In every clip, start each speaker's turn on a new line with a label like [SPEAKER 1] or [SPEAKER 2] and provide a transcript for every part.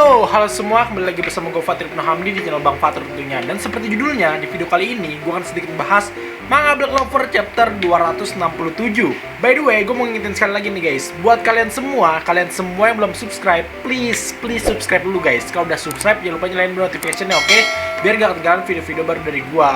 [SPEAKER 1] Yo, halo semua, kembali lagi bersama gue Fatir Ibnu Hamdi di channel Bang Fatir tentunya. Dan seperti judulnya, di video kali ini gue akan sedikit bahas Manga Black Clover chapter 267. By the way, gue mau ngingetin sekali lagi nih guys, buat kalian semua yang belum subscribe, please subscribe dulu guys. Kalau udah subscribe, jangan lupa nyalain notification-nya, oke? Biar gak ketinggalan video-video baru dari gue.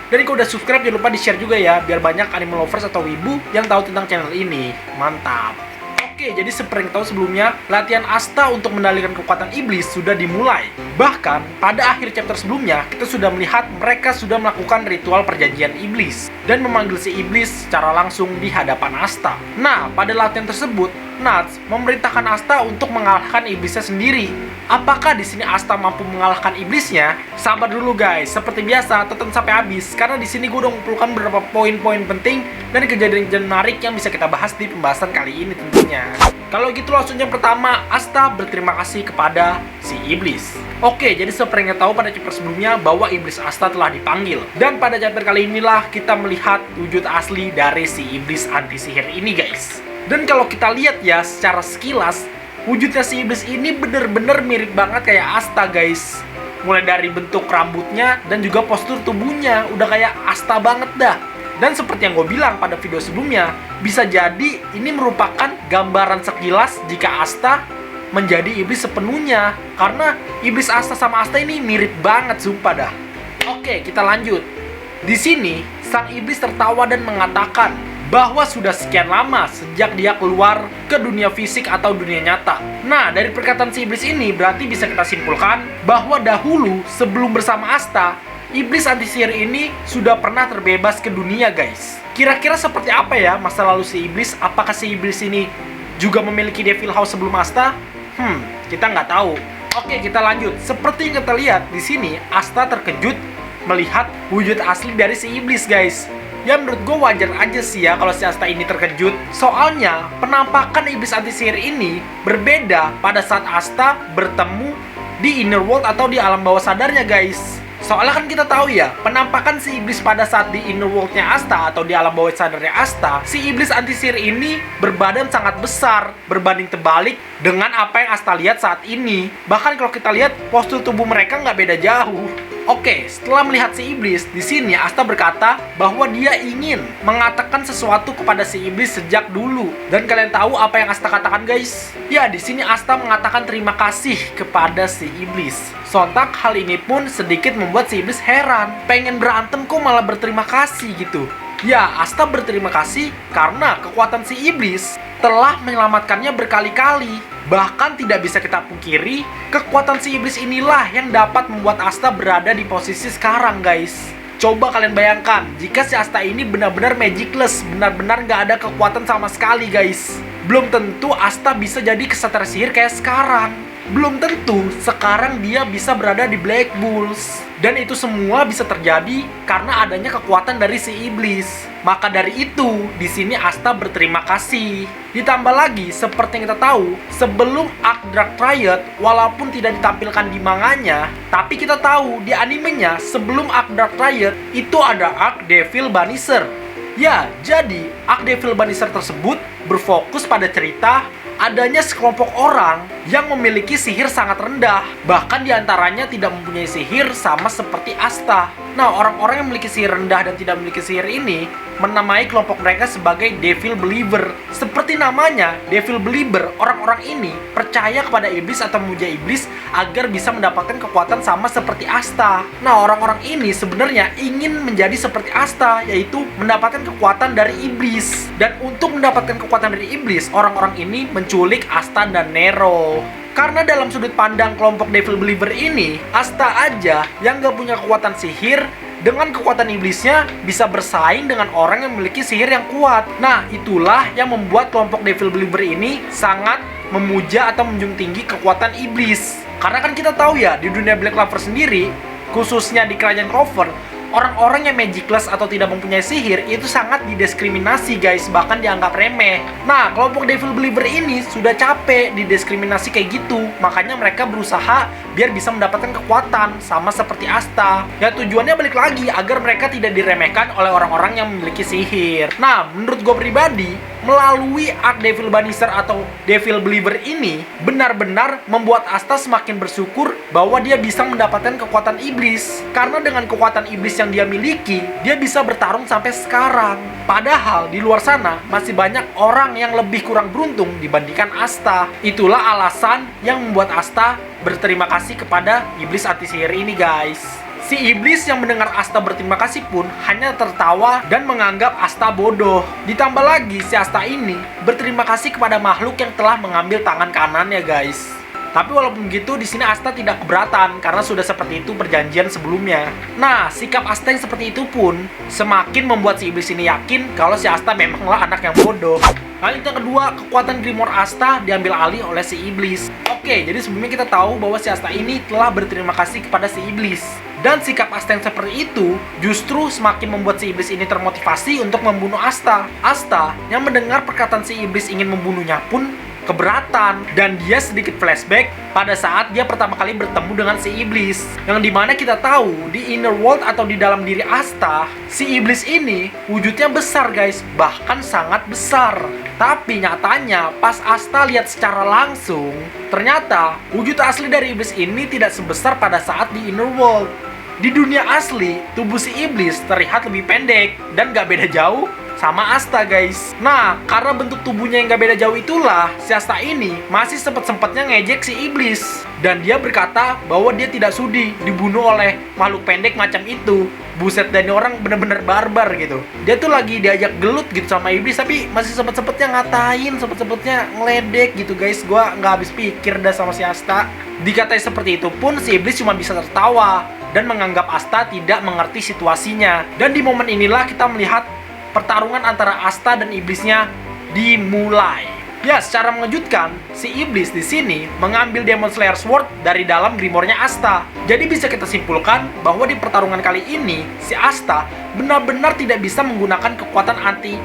[SPEAKER 1] Dan kalau udah subscribe, jangan lupa di-share juga ya, biar banyak anime lovers atau wibu yang tahu tentang channel ini. Mantap! Oke, jadi seperti yang tahu sebelumnya, latihan Asta untuk mengendalikan kekuatan iblis sudah dimulai. Bahkan, pada akhir chapter sebelumnya, kita sudah melihat mereka sudah melakukan ritual perjanjian iblis dan memanggil si iblis secara langsung di hadapan Asta. Nah, pada latihan tersebut, Nuts memerintahkan Asta untuk mengalahkan iblisnya sendiri. Apakah di sini Asta mampu mengalahkan iblisnya? Sabar dulu guys, seperti biasa, tonton sampai habis karena di sini gue udah mengumpulkan beberapa poin-poin penting dan kejadian-kejadian menarik yang bisa kita bahas di pembahasan kali ini tentunya. Kalau gitu langsung yang pertama, Asta berterima kasih kepada si iblis. Oke, jadi seperti yang kita tahu pada chapter sebelumnya bahwa iblis Asta telah dipanggil. Dan pada chapter kali inilah kita melihat wujud asli dari si iblis anti sihir ini guys. Dan kalau kita lihat ya secara sekilas, wujudnya si iblis ini bener-bener mirip banget kayak Asta guys. Mulai dari bentuk rambutnya dan juga postur tubuhnya udah kayak Asta banget dah. Dan seperti yang gue bilang pada video sebelumnya, bisa jadi ini merupakan gambaran sekilas jika Asta menjadi iblis sepenuhnya. Karena iblis Asta sama Asta ini mirip banget sumpah dah. Oke, kita lanjut. Di sini, sang iblis tertawa dan mengatakan bahwa sudah sekian lama sejak dia keluar ke dunia fisik atau dunia nyata. Nah, dari perkataan si iblis ini berarti bisa kita simpulkan bahwa dahulu sebelum bersama Asta, iblis anti sihir ini sudah pernah terbebas ke dunia guys. Kira-kira seperti apa ya masa lalu si iblis? Apakah si iblis ini juga memiliki Devil House sebelum Asta? Kita nggak tahu. Oke, kita lanjut. Seperti yang kita lihat di sini, Asta terkejut melihat wujud asli dari si iblis guys. Ya menurut gue wajar aja sih ya kalau si Asta ini terkejut. Soalnya penampakan iblis anti sihir ini berbeda pada saat Asta bertemu di inner world atau di alam bawah sadarnya guys. Soalnya kan kita tahu ya, penampakan si iblis pada saat di inner world-nya Asta atau di alam bawah sadarnya Asta, si iblis anti sihir ini berbadan sangat besar, berbanding terbalik dengan apa yang Asta lihat saat ini. Bahkan kalau kita lihat postur tubuh mereka nggak beda jauh. Oke, setelah melihat si iblis, di sini Asta berkata bahwa dia ingin mengatakan sesuatu kepada si iblis sejak dulu. Dan kalian tahu apa yang Asta katakan guys? Ya, di sini Asta mengatakan terima kasih kepada si iblis. Sontak hal ini pun sedikit membuat si iblis heran. Pengen berantem kok malah berterima kasih gitu. Ya, Asta berterima kasih karena kekuatan si iblis telah menyelamatkannya berkali-kali. Bahkan tidak bisa kita pungkiri, kekuatan si iblis inilah yang dapat membuat Asta berada di posisi sekarang guys. Coba kalian bayangkan, jika si Asta ini benar-benar magicless, benar-benar nggak ada kekuatan sama sekali guys. Belum tentu Asta bisa jadi kesatria sihir kayak sekarang. Belum tentu sekarang dia bisa berada di Black Bulls. Dan itu semua bisa terjadi karena adanya kekuatan dari si iblis. Maka dari itu, di sini Asta berterima kasih. Ditambah lagi, seperti yang kita tahu, sebelum Arc Dark Triad, walaupun tidak ditampilkan di manganya, tapi kita tahu di animenya, sebelum Arc Dark Triad, itu ada Arc Devil Banisher. Ya, jadi Arc Devil Banisher tersebut berfokus pada cerita adanya sekelompok orang yang memiliki sihir sangat rendah. Bahkan diantaranya tidak mempunyai sihir sama seperti Asta. Nah, orang-orang yang memiliki sihir rendah dan tidak memiliki sihir ini menamai kelompok mereka sebagai Devil Believer. Seperti namanya, Devil Believer, orang-orang ini percaya kepada iblis atau memuja iblis agar bisa mendapatkan kekuatan sama seperti Asta. Nah, orang-orang ini sebenarnya ingin menjadi seperti Asta, yaitu mendapatkan kekuatan dari iblis. Dan untuk mendapatkan kekuatan dari iblis, orang-orang ini menculik Asta dan Nero. Karena dalam sudut pandang kelompok Devil Believer ini, Asta aja yang gak punya kekuatan sihir, dengan kekuatan iblisnya bisa bersaing dengan orang yang memiliki sihir yang kuat. Nah, itulah yang membuat kelompok Devil Believer ini sangat memuja atau menjunjung tinggi kekuatan iblis. Karena kan kita tahu ya, di dunia Black Clover sendiri, khususnya di kerajaan Clover, orang-orang yang magicless atau tidak mempunyai sihir itu sangat didiskriminasi guys, bahkan dianggap remeh. Nah, kelompok Devil Believer ini sudah capek didiskriminasi kayak gitu, makanya mereka berusaha biar bisa mendapatkan kekuatan sama seperti Asta. Ya, tujuannya balik lagi agar mereka tidak diremehkan oleh orang-orang yang memiliki sihir. Nah, menurut gue pribadi, melalui Archdevil Banisher atau Devil Believer ini benar-benar membuat Asta semakin bersyukur bahwa dia bisa mendapatkan kekuatan iblis. Karena dengan kekuatan iblis yang dia miliki, dia bisa bertarung sampai sekarang. Padahal di luar sana masih banyak orang yang lebih kurang beruntung dibandingkan Asta. Itulah alasan yang membuat Asta berterima kasih kepada iblis anti sihir ini, guys. Si iblis yang mendengar Asta berterima kasih pun hanya tertawa dan menganggap Asta bodoh. Ditambah lagi, si Asta ini berterima kasih kepada makhluk yang telah mengambil tangan kanannya, guys. Tapi walaupun begitu, di sini Asta tidak keberatan karena sudah seperti itu perjanjian sebelumnya. Nah, sikap Asta yang seperti itu pun semakin membuat si iblis ini yakin kalau si Asta memanglah anak yang bodoh. Lalu yang kedua, kekuatan Grimoire Asta diambil alih oleh si iblis. Oke, jadi sebelumnya kita tahu bahwa si Asta ini telah berterima kasih kepada si iblis. Dan sikap Asta yang seperti itu justru semakin membuat si iblis ini termotivasi untuk membunuh Asta. Asta yang mendengar perkataan si iblis ingin membunuhnya pun keberatan, dan dia sedikit flashback pada saat dia pertama kali bertemu dengan si iblis, yang dimana kita tahu di inner world atau di dalam diri Asta, si iblis ini wujudnya besar, guys, bahkan sangat besar. Tapi nyatanya pas Asta lihat secara langsung, ternyata wujud asli dari iblis ini tidak sebesar pada saat di inner world. Di dunia asli, tubuh si iblis terlihat lebih pendek dan gak beda jauh sama Asta, guys. Nah, karena bentuk tubuhnya yang gak beda jauh itulah, si Asta ini masih sempet-sempetnya ngejek si iblis. Dan dia berkata bahwa dia tidak sudi dibunuh oleh makhluk pendek macam itu. Buset, dan orang bener-bener barbar gitu. Dia tuh lagi diajak gelut gitu sama iblis, tapi masih sempet-sempetnya ngatain, sempet-sempetnya ngeledek gitu, guys. Gua nggak habis pikir dah sama si Asta. Dikatai seperti itu pun si iblis cuma bisa tertawa dan menganggap Asta tidak mengerti situasinya. Dan di momen inilah kita melihat pertarungan antara Asta dan iblisnya dimulai. Ya, secara mengejutkan, si iblis di sini mengambil Demon Slayer Sword dari dalam Grimoire-nya Asta. Jadi bisa kita simpulkan bahwa di pertarungan kali ini, si Asta benar-benar tidak bisa menggunakan kekuatan anti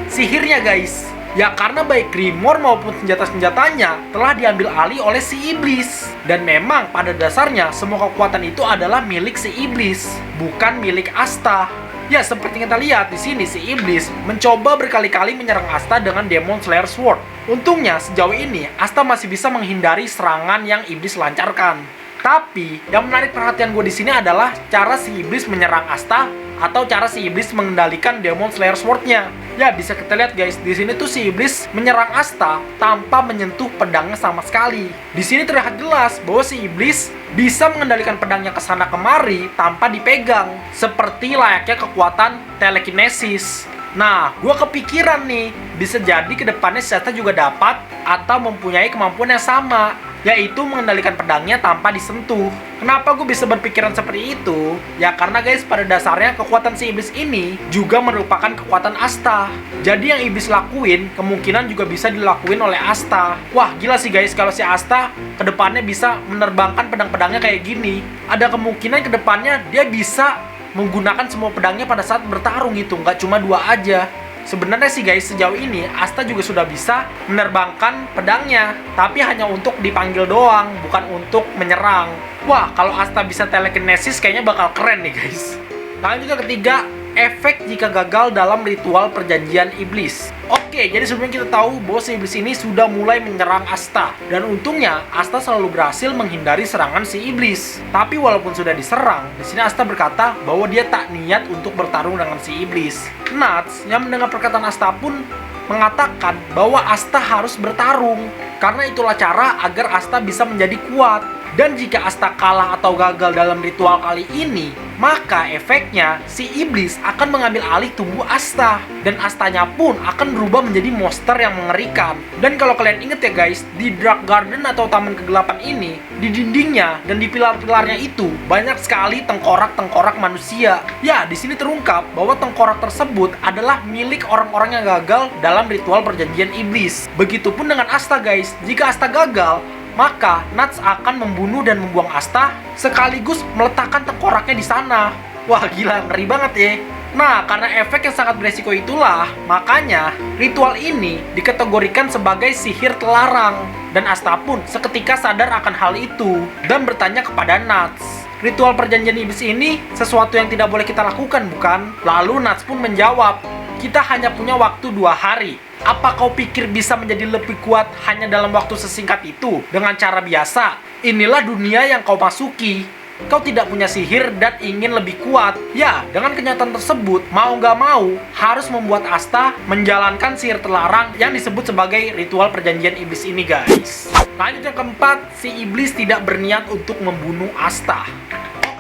[SPEAKER 1] sihirnya, guys. Ya, karena baik Grimoire maupun senjata-senjatanya telah diambil alih oleh si iblis. Dan memang pada dasarnya semua kekuatan itu adalah milik si iblis, bukan milik Asta. Ya, seperti kita lihat di sini si iblis mencoba berkali-kali menyerang Asta dengan Demon Slayer Sword. Untungnya sejauh ini Asta masih bisa menghindari serangan yang iblis lancarkan. Tapi yang menarik perhatian gue di sini adalah cara si iblis menyerang Asta atau cara si iblis mengendalikan Demon Slayer Sword-nya. Ya, bisa kita lihat, guys, di sini tuh si iblis menyerang Asta tanpa menyentuh pedangnya sama sekali. Di sini terlihat jelas bahwa si iblis bisa mengendalikan pedangnya ke sana kemari tanpa dipegang, seperti layaknya kekuatan telekinesis. Nah, gue kepikiran nih, bisa jadi kedepannya si Asta juga dapat atau mempunyai kemampuan yang sama, yaitu mengendalikan pedangnya tanpa disentuh. Kenapa gue bisa berpikiran seperti itu? Ya karena, guys, pada dasarnya kekuatan si iblis ini juga merupakan kekuatan Asta. Jadi yang iblis lakuin kemungkinan juga bisa dilakuin oleh Asta. Wah, gila sih, guys, kalau si Asta kedepannya bisa menerbangkan pedang-pedangnya kayak gini. Ada kemungkinan kedepannya dia bisa menggunakan semua pedangnya pada saat bertarung gitu, nggak cuma 2 aja. Sebenarnya sih, guys, sejauh ini Asta juga sudah bisa menerbangkan pedangnya, tapi hanya untuk dipanggil doang, bukan untuk menyerang. Wah, kalau Asta bisa telekinesis kayaknya bakal keren nih, guys. Lalu juga ketiga, efek jika gagal dalam ritual perjanjian iblis. Oke, jadi sebelumnya kita tahu bahwa si iblis ini sudah mulai menyerang Asta. Dan untungnya, Asta selalu berhasil menghindari serangan si iblis. Tapi walaupun sudah diserang, di sini Asta berkata bahwa dia tak niat untuk bertarung dengan si iblis. Nuts yang mendengar perkataan Asta pun mengatakan bahwa Asta harus bertarung, karena itulah cara agar Asta bisa menjadi kuat. Dan jika Asta kalah atau gagal dalam ritual kali ini, maka efeknya si iblis akan mengambil alih tubuh Asta, dan Astanya pun akan berubah menjadi monster yang mengerikan. Dan kalau kalian inget ya, guys, di Dark Garden atau Taman Kegelapan ini, di dindingnya dan di pilar-pilarnya itu banyak sekali tengkorak-tengkorak manusia. Ya, di sini terungkap bahwa tengkorak tersebut adalah milik orang-orang yang gagal dalam ritual perjanjian iblis. Begitupun dengan Asta, guys. Jika Asta gagal, maka Nuts akan membunuh dan membuang Asta sekaligus meletakkan tengkoraknya di sana. Wah, gila, ngeri banget ya. Nah, karena efek yang sangat beresiko itulah, makanya ritual ini dikategorikan sebagai sihir terlarang. Dan Asta pun seketika sadar akan hal itu dan bertanya kepada Nuts, ritual perjanjian iblis ini sesuatu yang tidak boleh kita lakukan, bukan? Lalu Nuts pun menjawab, kita hanya punya waktu 2 hari. Apa kau pikir bisa menjadi lebih kuat hanya dalam waktu sesingkat itu dengan cara biasa? Inilah dunia yang kau masuki. Kau tidak punya sihir dan ingin lebih kuat. Ya, dengan kenyataan tersebut, mau nggak mau, harus membuat Asta menjalankan sihir terlarang yang disebut sebagai ritual perjanjian iblis ini, guys. Lanjut yang keempat, si iblis tidak berniat untuk membunuh Asta.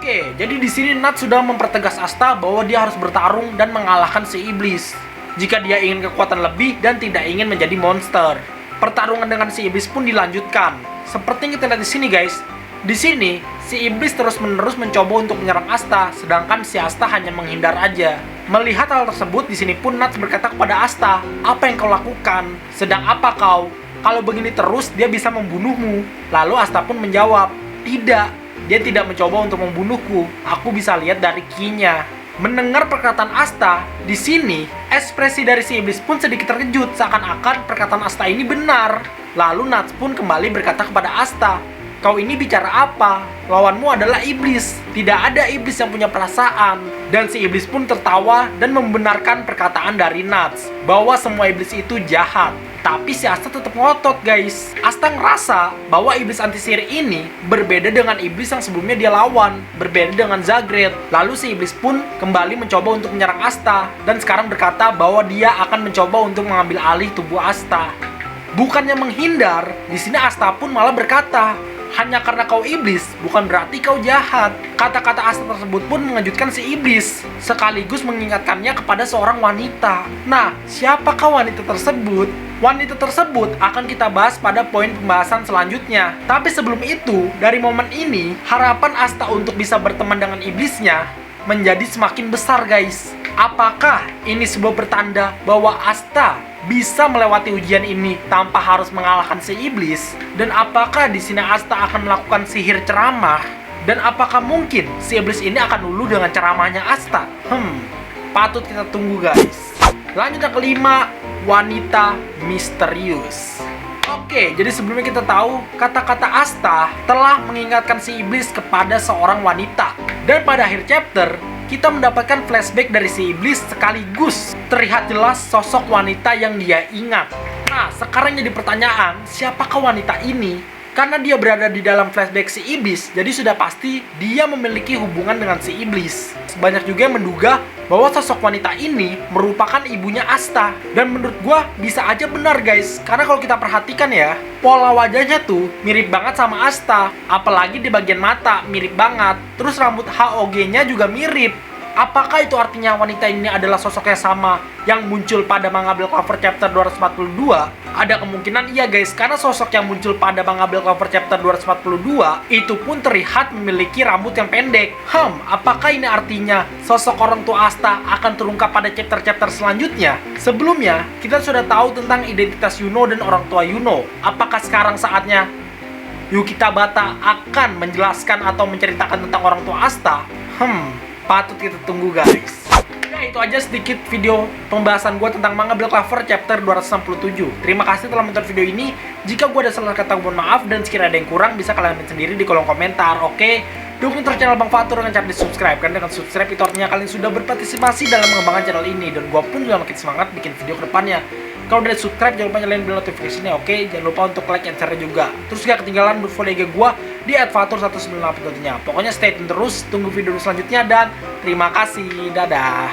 [SPEAKER 1] Oke, jadi di sini Nat sudah mempertegas Asta bahwa dia harus bertarung dan mengalahkan si iblis. Jika dia ingin kekuatan lebih dan tidak ingin menjadi monster. Pertarungan dengan si iblis pun dilanjutkan. Seperti yang kita lihat di sini, guys. Di sini, si iblis terus-menerus mencoba untuk menyerang Asta, sedangkan si Asta hanya menghindar aja. Melihat hal tersebut, di sini pun Nat berkata kepada Asta, "Apa yang kau lakukan? Sedang apa kau? Kalau begini terus, dia bisa membunuhmu." Lalu Asta pun menjawab, "Tidak, dia tidak mencoba untuk membunuhku. Aku bisa lihat dari ki-nya." Mendengar perkataan Asta, di sini ekspresi dari si iblis pun sedikit terkejut, seakan-akan perkataan Asta ini benar. Lalu Nat pun kembali berkata kepada Asta, "Kau ini bicara apa? Lawanmu adalah iblis. Tidak ada iblis yang punya perasaan." Dan si iblis pun tertawa dan membenarkan perkataan dari Nats bahwa semua iblis itu jahat. Tapi si Asta tetap ngotot, guys. Asta ngerasa bahwa iblis anti sihir ini berbeda dengan iblis yang sebelumnya dia lawan, berbeda dengan Zagreed. Lalu si iblis pun kembali mencoba untuk menyerang Asta dan sekarang berkata bahwa dia akan mencoba untuk mengambil alih tubuh Asta. Bukannya menghindar, di sini Asta pun malah berkata, "Hanya karena kau iblis, bukan berarti kau jahat." Kata-kata Asta tersebut pun mengejutkan si iblis, sekaligus mengingatkannya kepada seorang wanita. Nah, siapakah wanita tersebut? Wanita tersebut akan kita bahas pada poin pembahasan selanjutnya. Tapi sebelum itu, dari momen ini, harapan Asta untuk bisa berteman dengan iblisnya menjadi semakin besar, guys. Apakah ini sebuah pertanda bahwa Asta bisa melewati ujian ini tanpa harus mengalahkan si iblis? Dan apakah di sini Asta akan melakukan sihir ceramah? Dan apakah mungkin si iblis ini akan luluh dengan ceramahnya Asta? Patut kita tunggu, guys. Lanjut yang kelima, wanita misterius. Oke, jadi sebelumnya kita tahu kata-kata Asta telah mengingatkan si iblis kepada seorang wanita. Dan pada akhir chapter, kita mendapatkan flashback dari si iblis sekaligus terlihat jelas sosok wanita yang dia ingat. Nah, sekarang jadi pertanyaan, siapakah wanita ini? Karena dia berada di dalam flashback si iblis, jadi sudah pasti dia memiliki hubungan dengan si iblis. Banyak juga yang menduga bahwa sosok wanita ini merupakan ibunya Asta. Dan menurut gua bisa aja benar, guys. Karena kalau kita perhatikan ya, pola wajahnya tuh mirip banget sama Asta. Apalagi di bagian mata, mirip banget. Terus rambut HOG-nya juga mirip. Apakah itu artinya wanita ini adalah sosok yang sama yang muncul pada Manga Black Clover chapter 242? Ada kemungkinan iya, guys, karena sosok yang muncul pada Manga Black Clover chapter 242 itu pun terlihat memiliki rambut yang pendek. Apakah ini artinya sosok orang tua Asta akan terungkap pada chapter-chapter selanjutnya? Sebelumnya, kita sudah tahu tentang identitas Yuno dan orang tua Yuno. Apakah sekarang saatnya Yuki Tabata akan menjelaskan atau menceritakan tentang orang tua Asta? Patut kita tunggu, guys. Ya, itu aja sedikit video pembahasan gue tentang Manga Black Clover chapter 267. Terima kasih telah menonton video ini. Jika gue ada salah kata, mohon maaf. Dan sekiranya ada yang kurang, bisa kalian lihat sendiri di kolom komentar, oke? Dukung terus channel Bang Fatur dengan cara di subscribe. Karena dengan subscribe itu artinya kalian sudah berpartisipasi dalam mengembangkan channel ini. Dan gue pun juga makin semangat bikin video ke depannya. Kalau udah subscribe, jangan lupa nyalain bell notification-nya, oke? Jangan lupa untuk like and share juga. Terus gak ketinggalan buat follow IG gue di @fatur198 tentunya. Pokoknya stay tune terus, tunggu video selanjutnya, dan terima kasih. Dadah.